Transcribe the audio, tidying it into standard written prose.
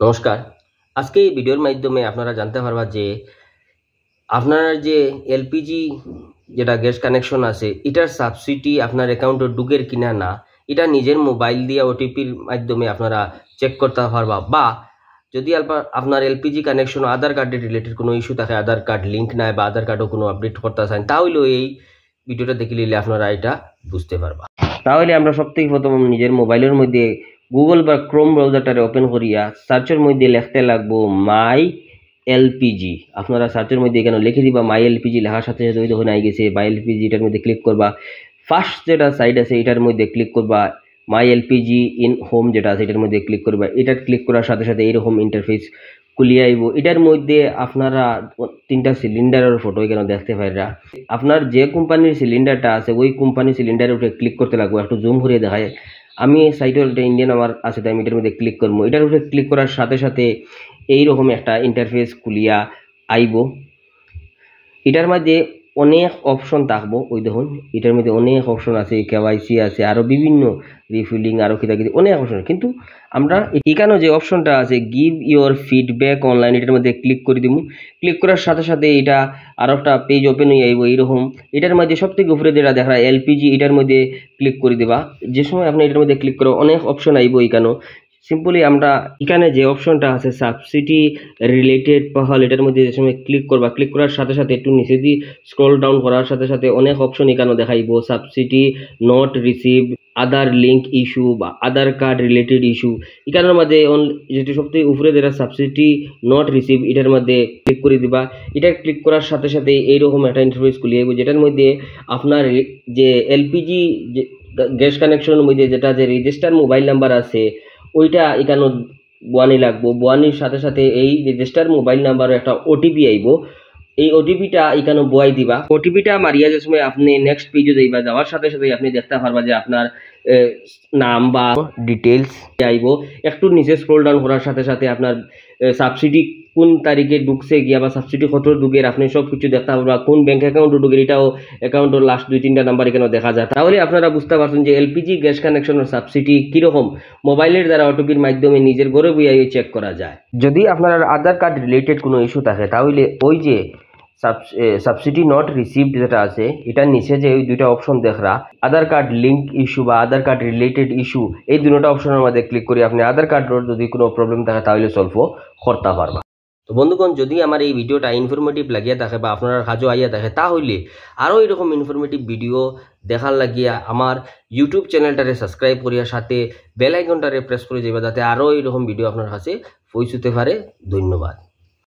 নমস্কার। আজকে এই ভিডিওর মাধ্যমে আপনারা জানতে পারবা যে আপনার যে এলপিজি যেটা গ্যাস কানেকশন আছে এটার সাবসিডি আপনার অ্যাকাউন্টে ঢুকের কিনা না, এটা নিজের মোবাইল দিয়ে ওটিপির মাধ্যমে আপনারা চেক করতে পারবা। বা যদি আপনার এলপিজি কানেকশন আধার কার্ডের রিলেটেড কোনো ইস্যু থাকে, আধার কার্ড লিঙ্ক নাই বা আধার কার্ডও কোনো আপডেট করতে চান, তাহলেও এই ভিডিওটা দেখে নিলে আপনারা এটা বুঝতে পারবা। তাহলে আমরা সবথেকে প্রথম নিজের মোবাইলের মধ্যে গুগল বা ক্রোম ব্রাউজারটারে ওপেন করিয়া সার্চের মধ্যে লিখতে লাগবো মাই এলপিজি। আপনারা সার্চের মধ্যে এখানে লিখে দিবা মাই এলপিজি, লেখার সাথে সাথে ওই দেখুন আই গেছে মাই এলপিজি, এটার মধ্যে ক্লিক করবা। ফার্স্ট যেটা সাইট আছে এটার মধ্যে ক্লিক করবা, মাই এলপিজি ইন হোম যেটা আছে এটার মধ্যে ক্লিক করবা। এটা ক্লিক করার সাথে সাথে এইরকম ইন্টারফেস খুলিয়ে আইব। এটার মধ্যে আপনারা 3টা সিলিন্ডারের ফটো এখানে দেখতে পাইরা। আপনার যে কোম্পানির সিলিন্ডারটা আছে ওই কোম্পানির সিলিন্ডারের উপরে ক্লিক করতে লাগবো। একটু জুম করে দেখায়, আমি সাইটের ইন্ডিয়ান আমার আছে তাই আমি এটার মধ্যে ক্লিক করবো। এটার উপরে ক্লিক করার সাথে সাথে এইরকম একটা ইন্টারফেস খুলিয়া আইব। এটার মধ্যে অনেক অপশন থাকবো, ওই দেখুন এটার মধ্যে অনেক অপশন আছে, কেওয়াইসি আছে, আরও বিভিন্ন রিফিলিং, আরও কিতা কিছু অনেক অপশন। কিন্তু আমরা এখানে যে অপশনটা আছে গিভ ইউর ফিডব্যাক অনলাইন, এটার মধ্যে ক্লিক করে দিব। ক্লিক করার সাথে সাথে এটা আরও একটা পেজ ওপেন হয়ে আইব এইরকম। এটার মধ্যে সব থেকে উপরে যেটা দেখা এলপিজি, এটার মধ্যে ক্লিক করে দেবা। যে সময় আপনি এটার মধ্যে ক্লিক করো অনেক অপশন আইব এখানেও। সিম্পলি আমরা এখানে যে অপশনটা আছে সাবসিডি রিলেটেড পাহাল, এটার মধ্যে যে সময় ক্লিক করবা, ক্লিক করার সাথে সাথে একটু নিচে দিয়ে স্ক্রল ডাউন করার সাথে সাথে অনেক অপশন এখানে দেখাইব। Subsidy not receive, Aadhaar link issue বা আধার কার্ড রিলেটেড ইস্যু। এখানের মধ্যে যেটি সবথেকে উপরে যেটা সাবসিডি নট রিসিভ, এটার মধ্যে ক্লিক করে দিবা। এটা ক্লিক করার সাথে সাথে এইরকম একটা ইন্টারফেস খুলে যাইব, যেটার মধ্যে আপনার যে এলপিজি গ্যাস কানেকশনের মধ্যে যেটা যে রেজিস্টার মোবাইল নাম্বার আছে ওইটা এখানে বোয়ানি লাগবো। বোয়ানির সাথে সাথে এই রেজিস্টার মোবাইল নাম্বার একটা ওটিপি আইব। এই ওটিপিটা এখানে বয়াই দিবা। ওটিপিটা মারিয়া যে সময় আপনি নেক্সট পেজে যাইবা, যাওয়ার সাথে সাথে আপনি দেখতে পারবা যে আপনার নাম বা ডিটেলস আইব। একটু নিচে স্ক্রল ডাউন করার সাথে সাথে আপনার সাবসিডি কোন তারিখে ঢুকছে গিয়া বা সাবসিডি কত ঢুকের আপনি সব কিছু দেখতে পারবা। কোন ব্যাংক অ্যাকাউন্টে ঢুকের এটাও অ্যাকাউন্টের লাস্ট 2-3টা নাম্বার এখানে দেখা যায়। তাহলে আপনারা বুঝতে পারছেন যে এলপিজি গ্যাস কানেকশনের সাবসিডি কীরকম মোবাইলের দ্বারা ওটিপির মাধ্যমে নিজের ঘরে বইয়ে চেক করা যায়। যদি আপনার আধার কার্ড রিলেটেড কোনো ইস্যু থাকে তাহলে ওই যে সাবসিডি নট রিসিভড যেটা আছে এটার নিচে যে ওই দুইটা অপশন দেখরা আধার কার্ড লিঙ্ক ইস্যু বা আধার কার্ড রিলেটেড ইস্যু, এই দুটো অপশনের মধ্যে ক্লিক করে আপনি আধার কার্ডের যদি কোনো প্রবলেম থাকে তাহলে সলভ করতে পারবা। তো বন্ধুগণ, যদি আমার এই ভিডিওটা ইনফরমেটিভ লাগিয়া থাকে বা আপনার কাজও আইয়া থাকে তাহলে আরও এরকম ইনফরমেটিভ ভিডিও দেখার লাগিয়া আমার ইউটিউব চ্যানেলটারে সাবস্ক্রাইব করিয়া সাথে বেল আইকনটারে প্রেস করে যাবে যাতে আরও এরকম ভিডিও আপনার কাছে পৌঁছতে পারে। ধন্যবাদ।